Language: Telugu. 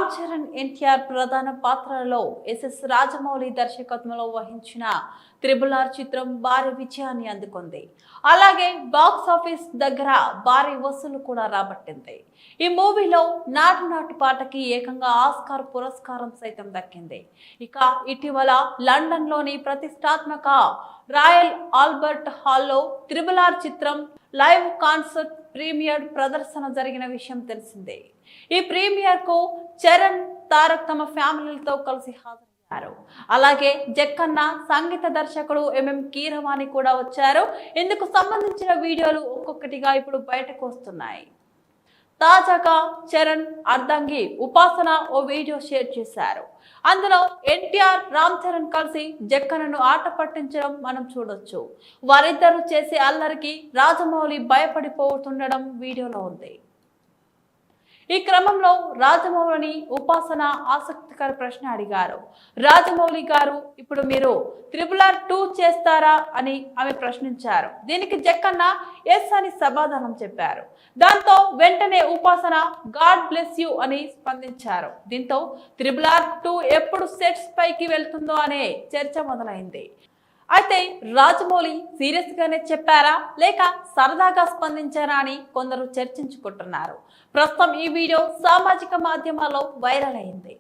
రామ్ చరణ్ ఎన్టీఆర్ ప్రధాన పాత్రలలో ఎస్ఎస్ రాజమౌళి దర్శకత్వంలో వహించిన త్రిబుల్ ఆర్ చిత్రం భారీ విజయాన్ని అందుకుంది. అలాగే బాక్స్ ఆఫీస్ దగ్గర భారీ వసూలు కూడా రాబట్టింది. ఈ మూవీలో నాటు పాటకి ఏకంగా ఆస్కార్ పురస్కారం సైతం దక్కింది. ఇక ఇటీవల లండన్లోని ప్రతిష్టాత్మక రాయల్ ఆల్బర్ట్ హాల్లో త్రిబుల్ ఆర్ చిత్రం లైవ్ కాన్సర్ట్ ప్రీమియర్ ప్రదర్శన జరిగిన విషయం తెలిసిందే. ఈ ప్రీమియర్ కు చరణ్, తారక్ తమ ఫ్యామిలీలతో కలిసి హాజరయ్యారు. అలాగే జక్కన్న, సంగీత దర్శకుడు కీరవాణి కూడా వచ్చారు. ఇందుకు సంబంధించిన వీడియోలు ఒక్కొక్కటిగా ఇప్పుడు బయటకు వస్తున్నాయి. తాజాగా చరణ్, అర్ధంగి, ఉపాసన ఓ వీడియో షేర్ చేశారు. అందులో ఎన్టీఆర్, రామ్ చరణ్ కలిసి జక్కన్నను ఆట పట్టించడం మనం చూడొచ్చు. వారిద్దరూ చేసే అల్లరికి రాజమౌళి భయపడిపోతుండడం వీడియోలో ఉంది. ఈ క్రమంలో రాజమౌళిని ఉపాసన ఆసక్తికర ప్రశ్న అడిగారు. రాజమౌళి గారు, ఇప్పుడు మీరు త్రిబుల్ ఆర్ 2 చేస్తారా అని ఆమె ప్రశ్నించారు. దీనికి జక్కన్న ఎస్ అని సమాధానం చెప్పారు. దాంతో వెంటనే ఉపాసన గాడ్ బ్లెస్ యూ అని స్పందించారు. దీంతో త్రిబుల్ ఆర్ 2 ఎప్పుడు సెట్స్ పైకి వెళ్తుందో అనే చర్చ మొదలైంది. అయితే రాజమౌళి సీరియస్ గానే చెప్పారా లేక సరదాగా స్పందించారా అని కొందరు చర్చించుకుంటున్నారు. ప్రస్తుతం ఈ వీడియో సామాజిక మాధ్యమాల్లో వైరల్ అయింది.